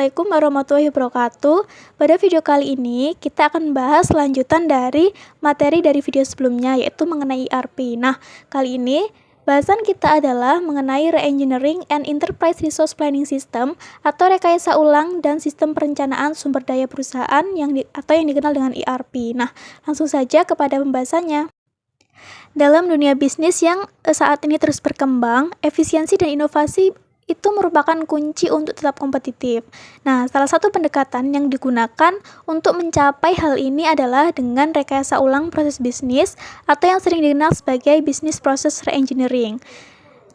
Assalamualaikum warahmatullahi wabarakatuh. Pada video kali ini, kita akan bahas lanjutan dari materi dari video sebelumnya, yaitu mengenai ERP. Nah, kali ini bahasan kita adalah mengenai Re-engineering and Enterprise Resource Planning System atau rekayasa ulang dan sistem perencanaan sumber daya perusahaan atau yang dikenal dengan ERP. Nah, langsung saja kepada pembahasannya. Dalam dunia bisnis yang saat ini terus berkembang, efisiensi dan inovasi itu merupakan kunci untuk tetap kompetitif. Nah, salah satu pendekatan yang digunakan untuk mencapai hal ini adalah dengan rekayasa ulang proses bisnis atau yang sering dikenal sebagai business process reengineering.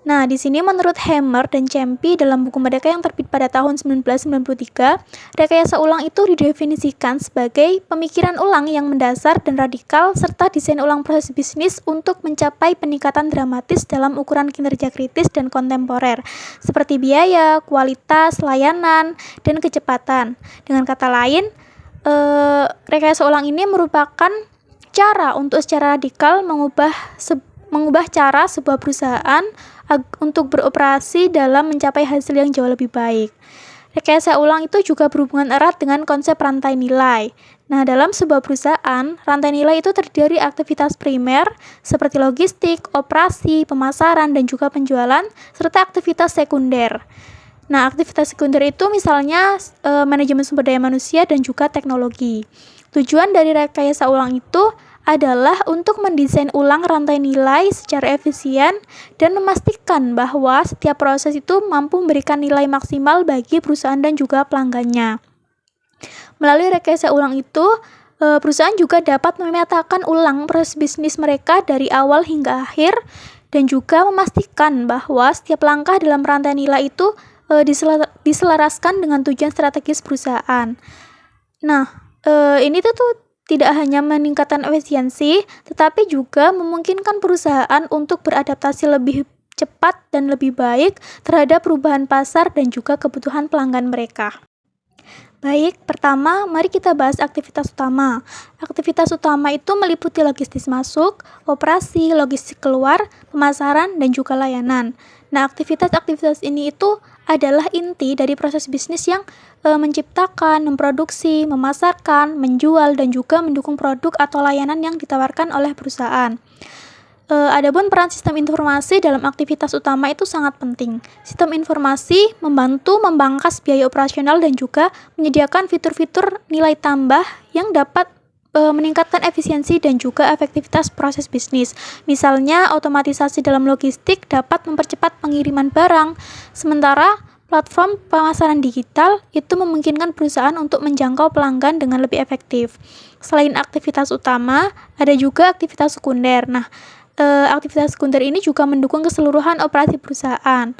Nah, di sini menurut Hammer dan Champy dalam buku mereka yang terbit pada tahun 1993, rekayasa ulang itu didefinisikan sebagai pemikiran ulang yang mendasar dan radikal serta desain ulang proses bisnis untuk mencapai peningkatan dramatis dalam ukuran kinerja kritis dan kontemporer, seperti biaya, kualitas, layanan, dan kecepatan. Dengan kata lain, rekayasa ulang ini merupakan cara untuk secara radikal mengubah cara sebuah perusahaan untuk beroperasi dalam mencapai hasil yang jauh lebih baik. Rekayasa ulang itu juga berhubungan erat dengan konsep rantai nilai. Nah, dalam sebuah perusahaan, rantai nilai itu terdiri dari aktivitas primer seperti logistik, operasi, pemasaran, dan juga penjualan, serta aktivitas sekunder. Nah, aktivitas sekunder itu misalnya manajemen sumber daya manusia dan juga teknologi. Tujuan dari rekayasa ulang itu adalah untuk mendesain ulang rantai nilai secara efisien dan memastikan bahwa setiap proses itu mampu memberikan nilai maksimal bagi perusahaan dan juga pelanggannya. Melalui rekayasa ulang itu, perusahaan juga dapat memetakan ulang proses bisnis mereka dari awal hingga akhir dan juga memastikan bahwa setiap langkah dalam rantai nilai itu diselaraskan dengan tujuan strategis perusahaan. Nah, ini tuh tidak hanya meningkatkan efisiensi, tetapi juga memungkinkan perusahaan untuk beradaptasi lebih cepat dan lebih baik terhadap perubahan pasar dan juga kebutuhan pelanggan mereka. Baik, pertama, mari kita bahas aktivitas utama. Aktivitas utama itu meliputi logistik masuk, operasi, logistik keluar, pemasaran, dan juga layanan. Nah, aktivitas-aktivitas ini itu adalah inti dari proses bisnis yang menciptakan, memproduksi, memasarkan, menjual, dan juga mendukung produk atau layanan yang ditawarkan oleh perusahaan. Adapun peran sistem informasi dalam aktivitas utama itu sangat penting. Sistem informasi membantu membangkas biaya operasional dan juga menyediakan fitur-fitur nilai tambah yang dapat meningkatkan efisiensi dan juga efektivitas proses bisnis. Misalnya, otomatisasi dalam logistik dapat mempercepat pengiriman barang, sementara platform pemasaran digital itu memungkinkan perusahaan untuk menjangkau pelanggan dengan lebih efektif. Selain aktivitas utama, ada juga aktivitas sekunder. Nah, aktivitas sekunder ini juga mendukung keseluruhan operasi perusahaan.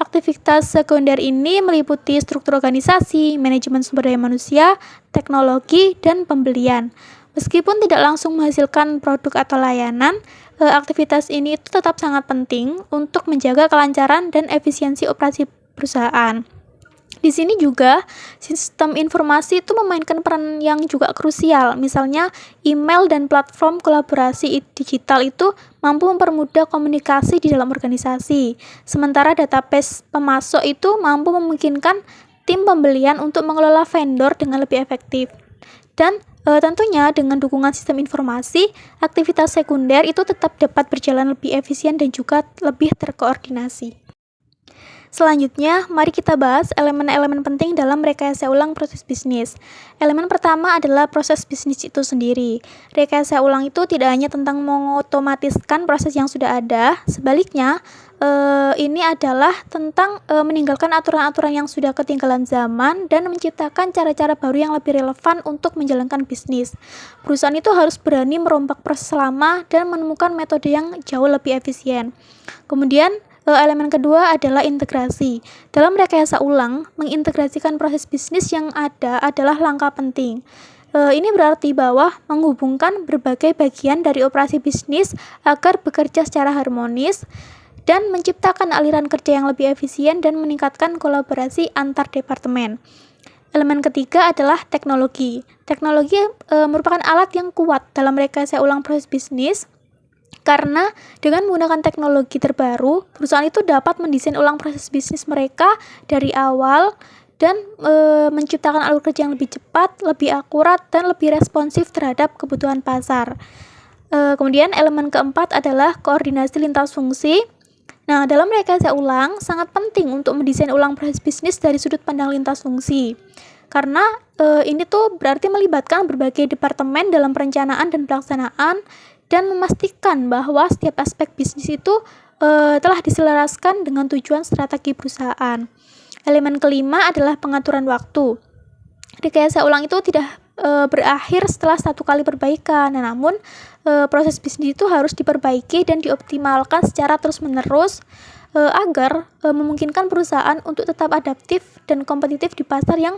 Aktivitas sekunder ini meliputi struktur organisasi, manajemen sumber daya manusia, teknologi, dan pembelian. Meskipun tidak langsung menghasilkan produk atau layanan, aktivitas ini itu tetap sangat penting untuk menjaga kelancaran dan efisiensi operasi perusahaan. Di sini juga sistem informasi itu memainkan peran yang juga krusial. Misalnya, email dan platform kolaborasi digital itu mampu mempermudah komunikasi di dalam organisasi. Sementara database pemasok itu mampu memungkinkan tim pembelian untuk mengelola vendor dengan lebih efektif. Dan tentunya dengan dukungan sistem informasi, aktivitas sekunder itu tetap dapat berjalan lebih efisien dan juga lebih terkoordinasi. Selanjutnya, mari kita bahas elemen-elemen penting dalam rekayasa ulang proses bisnis. Elemen pertama adalah proses bisnis itu sendiri. Rekayasa ulang itu tidak hanya tentang mengotomatiskan proses yang sudah ada, sebaliknya, ini adalah tentang meninggalkan aturan-aturan yang sudah ketinggalan zaman dan menciptakan cara-cara baru yang lebih relevan untuk menjalankan bisnis. Perusahaan itu harus berani merombak proses lama dan menemukan metode yang jauh lebih efisien. Kemudian, elemen kedua adalah integrasi. Dalam rekayasa ulang, mengintegrasikan proses bisnis yang ada adalah langkah penting. Ini berarti bahwa menghubungkan berbagai bagian dari operasi bisnis agar bekerja secara harmonis dan menciptakan aliran kerja yang lebih efisien dan meningkatkan kolaborasi antar departemen. Elemen ketiga adalah teknologi. Teknologi merupakan alat yang kuat dalam rekayasa ulang proses bisnis. Karena dengan menggunakan teknologi terbaru, perusahaan itu dapat mendesain ulang proses bisnis mereka dari awal dan menciptakan alur kerja yang lebih cepat, lebih akurat, dan lebih responsif terhadap kebutuhan pasar. Kemudian elemen keempat adalah koordinasi lintas fungsi. Nah, dalam rekayasa ulang sangat penting untuk mendesain ulang proses bisnis dari sudut pandang lintas fungsi. Karena ini tuh berarti melibatkan berbagai departemen dalam perencanaan dan pelaksanaan dan memastikan bahwa setiap aspek bisnis itu telah diselaraskan dengan tujuan strategi perusahaan. Elemen kelima adalah pengaturan waktu. Rekayasa ulang itu tidak berakhir setelah satu kali perbaikan, namun proses bisnis itu harus diperbaiki dan dioptimalkan secara terus-menerus agar memungkinkan perusahaan untuk tetap adaptif dan kompetitif di pasar yang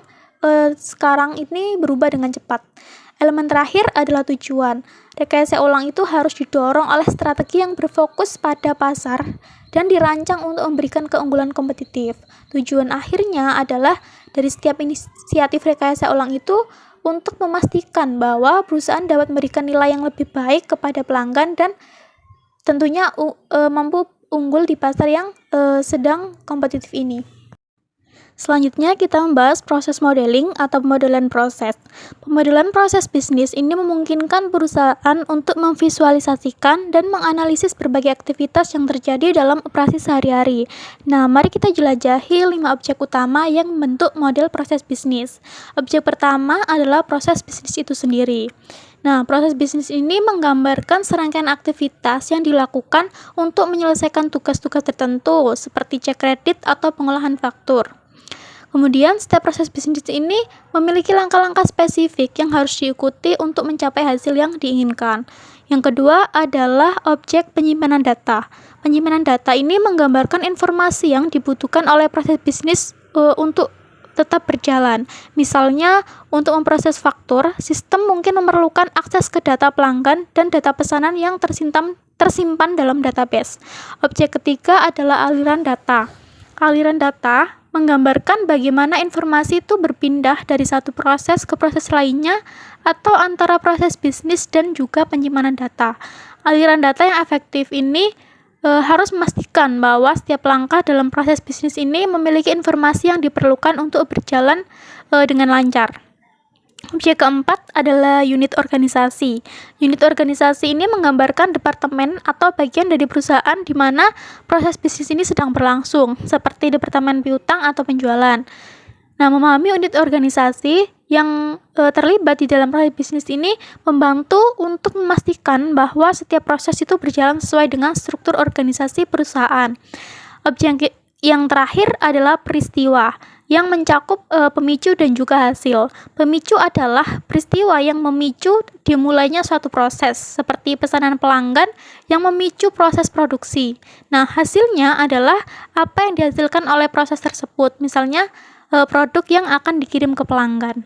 sekarang ini berubah dengan cepat. Elemen terakhir adalah tujuan. Rekayasa ulang itu harus didorong oleh strategi yang berfokus pada pasar dan dirancang untuk memberikan keunggulan kompetitif. Tujuan akhirnya adalah dari setiap inisiatif rekayasa ulang itu untuk memastikan bahwa perusahaan dapat memberikan nilai yang lebih baik kepada pelanggan dan tentunya mampu unggul di pasar yang sedang kompetitif ini. Selanjutnya kita membahas proses modeling atau pemodelan proses. Pemodelan proses bisnis ini memungkinkan perusahaan untuk memvisualisasikan dan menganalisis berbagai aktivitas yang terjadi dalam operasi sehari-hari. Nah, mari kita jelajahi 5 objek utama yang membentuk model proses bisnis. Objek pertama adalah proses bisnis itu sendiri. Nah, proses bisnis ini menggambarkan serangkaian aktivitas yang dilakukan untuk menyelesaikan tugas-tugas tertentu seperti cek kredit atau pengolahan faktur. Kemudian, setiap proses bisnis ini memiliki langkah-langkah spesifik yang harus diikuti untuk mencapai hasil yang diinginkan. Yang kedua adalah objek penyimpanan data. Penyimpanan data ini menggambarkan informasi yang dibutuhkan oleh proses bisnis untuk tetap berjalan. Misalnya, untuk memproses faktur, sistem mungkin memerlukan akses ke data pelanggan dan data pesanan yang tersimpan dalam database. Objek ketiga adalah aliran data. Aliran data menggambarkan bagaimana informasi itu berpindah dari satu proses ke proses lainnya atau antara proses bisnis dan juga penyimpanan data. Aliran data yang efektif ini harus memastikan bahwa setiap langkah dalam proses bisnis ini memiliki informasi yang diperlukan untuk berjalan dengan lancar. Objek keempat adalah unit organisasi. Unit organisasi ini menggambarkan departemen atau bagian dari perusahaan di mana proses bisnis ini sedang berlangsung, seperti departemen piutang atau penjualan. Nah, memahami unit organisasi yang terlibat di dalam proses bisnis ini membantu untuk memastikan bahwa setiap proses itu berjalan sesuai dengan struktur organisasi perusahaan. Objek yang terakhir adalah peristiwa yang mencakup pemicu dan juga hasil. Pemicu adalah peristiwa yang memicu dimulainya suatu proses, seperti pesanan pelanggan yang memicu proses produksi. Nah, hasilnya adalah apa yang dihasilkan oleh proses tersebut, misalnya produk yang akan dikirim ke pelanggan.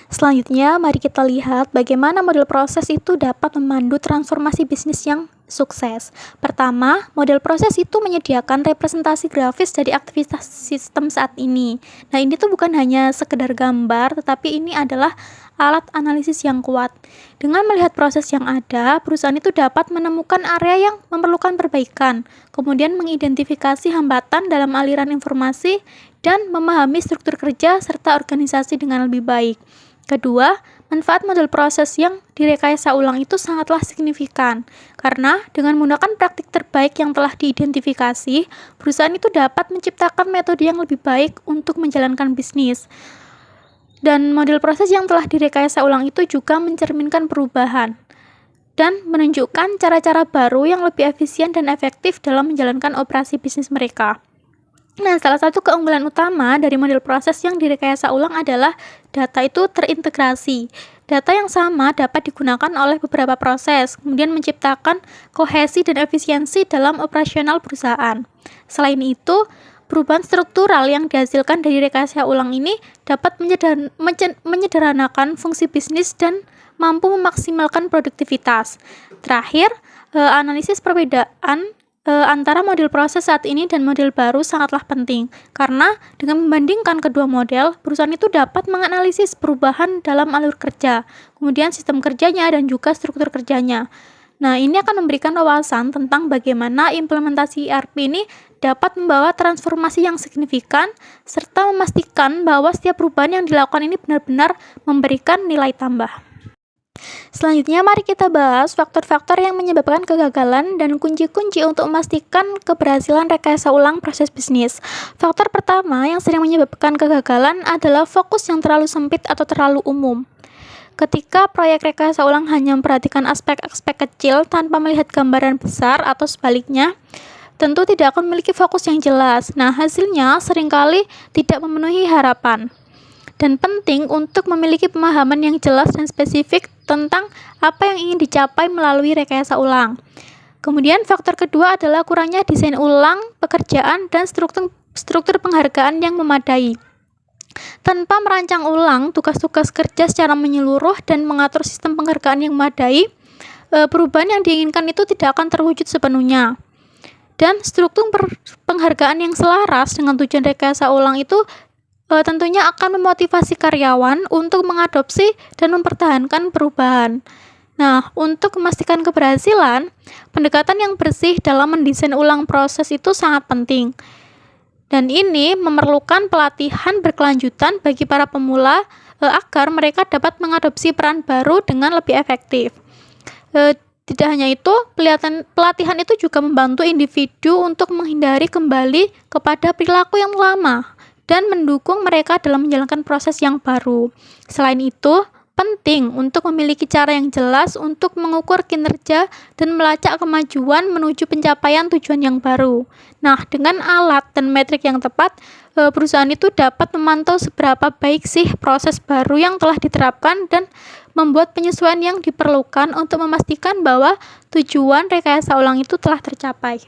Selanjutnya, mari kita lihat bagaimana model proses itu dapat memandu transformasi bisnis yang sukses. Pertama, model proses itu menyediakan representasi grafis dari aktivitas sistem saat ini. Nah, ini tuh bukan hanya sekedar gambar, tetapi ini adalah alat analisis yang kuat. Dengan melihat proses yang ada, perusahaan itu dapat menemukan area yang memerlukan perbaikan, kemudian mengidentifikasi hambatan dalam aliran informasi, dan memahami struktur kerja serta organisasi dengan lebih baik. Kedua, manfaat model proses yang direkayasa ulang itu sangatlah signifikan, karena dengan menggunakan praktik terbaik yang telah diidentifikasi, perusahaan itu dapat menciptakan metode yang lebih baik untuk menjalankan bisnis. Dan model proses yang telah direkayasa ulang itu juga mencerminkan perubahan dan menunjukkan cara-cara baru yang lebih efisien dan efektif dalam menjalankan operasi bisnis mereka. Nah, salah satu keunggulan utama dari model proses yang direkayasa ulang adalah data itu terintegrasi. Data yang sama dapat digunakan oleh beberapa proses, kemudian menciptakan kohesi dan efisiensi dalam operasional perusahaan. Selain itu, perubahan struktural yang dihasilkan dari rekayasa ulang ini dapat menyederhanakan fungsi bisnis dan mampu memaksimalkan produktivitas. Terakhir, analisis perbedaan antara model proses saat ini dan model baru sangatlah penting, karena dengan membandingkan kedua model, perusahaan itu dapat menganalisis perubahan dalam alur kerja, kemudian sistem kerjanya dan juga struktur kerjanya. Nah, ini akan memberikan wawasan tentang bagaimana implementasi ERP ini dapat membawa transformasi yang signifikan, serta memastikan bahwa setiap perubahan yang dilakukan ini benar-benar memberikan nilai tambah. Selanjutnya, mari kita bahas faktor-faktor yang menyebabkan kegagalan dan kunci-kunci untuk memastikan keberhasilan rekayasa ulang proses bisnis. Faktor pertama yang sering menyebabkan kegagalan adalah fokus yang terlalu sempit atau terlalu umum. Ketika proyek rekayasa ulang hanya memperhatikan aspek-aspek kecil tanpa melihat gambaran besar atau sebaliknya, tentu tidak akan memiliki fokus yang jelas. Nah, hasilnya seringkali tidak memenuhi harapan. Dan penting untuk memiliki pemahaman yang jelas dan spesifik tentang apa yang ingin dicapai melalui rekayasa ulang. Kemudian faktor kedua adalah kurangnya desain ulang pekerjaan dan struktur penghargaan yang memadai. Tanpa merancang ulang tugas-tugas kerja secara menyeluruh dan mengatur sistem penghargaan yang memadai, perubahan yang diinginkan itu tidak akan terwujud sepenuhnya. Dan struktur penghargaan yang selaras dengan tujuan rekayasa ulang itu tentunya akan memotivasi karyawan untuk mengadopsi dan mempertahankan perubahan. Nah, untuk memastikan keberhasilan, pendekatan yang bersih dalam mendesain ulang proses itu sangat penting. Dan ini memerlukan pelatihan berkelanjutan bagi para pemula agar mereka dapat mengadopsi peran baru dengan lebih efektif. Tidak hanya itu, pelatihan itu juga membantu individu untuk menghindari kembali kepada perilaku yang lama dan mendukung mereka dalam menjalankan proses yang baru. Selain itu, penting untuk memiliki cara yang jelas untuk mengukur kinerja dan melacak kemajuan menuju pencapaian tujuan yang baru. Nah, dengan alat dan metrik yang tepat, perusahaan itu dapat memantau seberapa baik sih proses baru yang telah diterapkan dan membuat penyesuaian yang diperlukan untuk memastikan bahwa tujuan rekayasa ulang itu telah tercapai.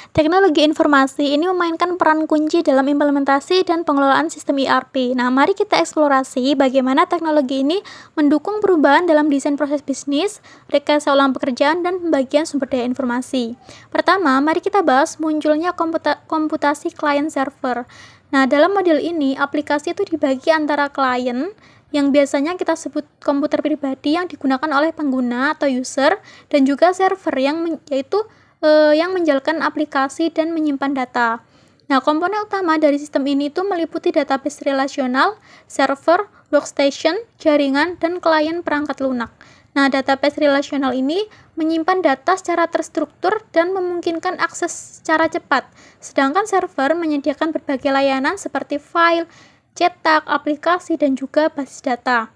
Teknologi informasi ini memainkan peran kunci dalam implementasi dan pengelolaan sistem ERP. Nah, mari kita eksplorasi bagaimana teknologi ini mendukung perubahan dalam desain proses bisnis, rekayasa ulang pekerjaan, dan pembagian sumber daya informasi. Pertama, mari kita bahas munculnya komputasi client server. Nah, dalam model ini, aplikasi itu dibagi antara klien, yang biasanya kita sebut komputer pribadi yang digunakan oleh pengguna atau user, dan juga server yaitu yang menjalankan aplikasi dan menyimpan data. Nah, komponen utama dari sistem ini itu meliputi database relasional, server, workstation, jaringan, dan klien perangkat lunak. Nah, database relasional ini menyimpan data secara terstruktur dan memungkinkan akses secara cepat, sedangkan server menyediakan berbagai layanan seperti file, cetak, aplikasi, dan juga basis data.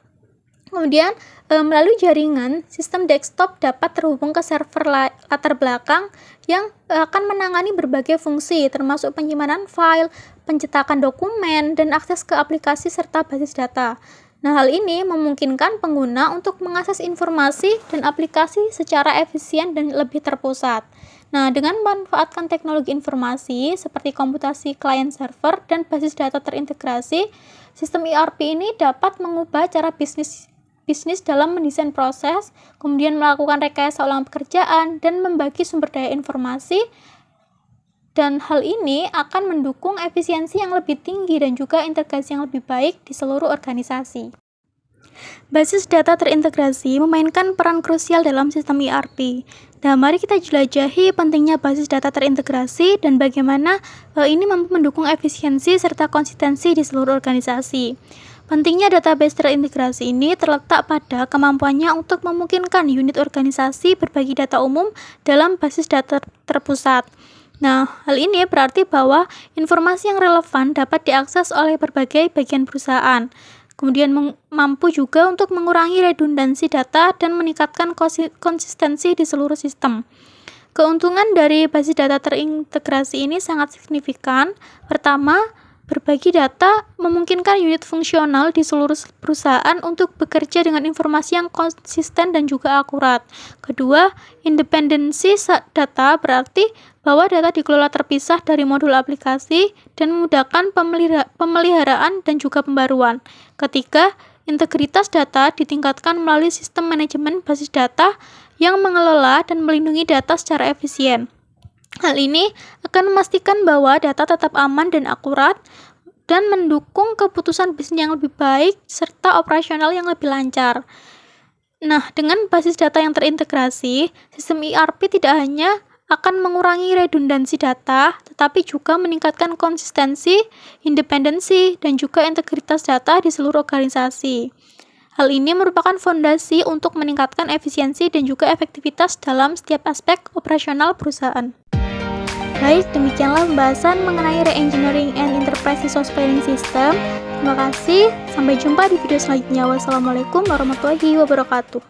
Kemudian, melalui jaringan, sistem desktop dapat terhubung ke server latar belakang yang akan menangani berbagai fungsi, termasuk penyimpanan file, pencetakan dokumen, dan akses ke aplikasi serta basis data. Nah, hal ini memungkinkan pengguna untuk mengakses informasi dan aplikasi secara efisien dan lebih terpusat. Nah, dengan memanfaatkan teknologi informasi seperti komputasi client server dan basis data terintegrasi, sistem ERP ini dapat mengubah cara bisnis dalam mendesain proses, kemudian melakukan rekayasa ulang pekerjaan, dan membagi sumber daya informasi. Dan hal ini akan mendukung efisiensi yang lebih tinggi dan juga integrasi yang lebih baik di seluruh organisasi. Basis data terintegrasi memainkan peran krusial dalam sistem ERP. Nah, mari kita jelajahi pentingnya basis data terintegrasi dan bagaimana ini mampu mendukung efisiensi serta konsistensi di seluruh organisasi. Pentingnya database terintegrasi ini terletak pada kemampuannya untuk memungkinkan unit organisasi berbagi data umum dalam basis data terpusat. Nah, hal ini berarti bahwa informasi yang relevan dapat diakses oleh berbagai bagian perusahaan. Kemudian mampu juga untuk mengurangi redundansi data dan meningkatkan konsistensi di seluruh sistem. Keuntungan dari basis data terintegrasi ini sangat signifikan. Pertama, berbagi data memungkinkan unit fungsional di seluruh perusahaan untuk bekerja dengan informasi yang konsisten dan juga akurat. Kedua, independensi data berarti bahwa data dikelola terpisah dari modul aplikasi dan memudahkan pemeliharaan dan juga pembaruan. Ketiga, integritas data ditingkatkan melalui sistem manajemen basis data yang mengelola dan melindungi data secara efisien. Hal ini akan memastikan bahwa data tetap aman dan akurat dan mendukung keputusan bisnis yang lebih baik serta operasional yang lebih lancar. Nah, dengan basis data yang terintegrasi, sistem ERP tidak hanya akan mengurangi redundansi data, tetapi juga meningkatkan konsistensi, independensi, dan juga integritas data di seluruh organisasi. Hal ini merupakan fondasi untuk meningkatkan efisiensi dan juga efektivitas dalam setiap aspek operasional perusahaan. Guys, demikianlah pembahasan mengenai Re-engineering and Enterprise Resource Planning System. Terima kasih, sampai jumpa di video selanjutnya. Wassalamualaikum warahmatullahi wabarakatuh.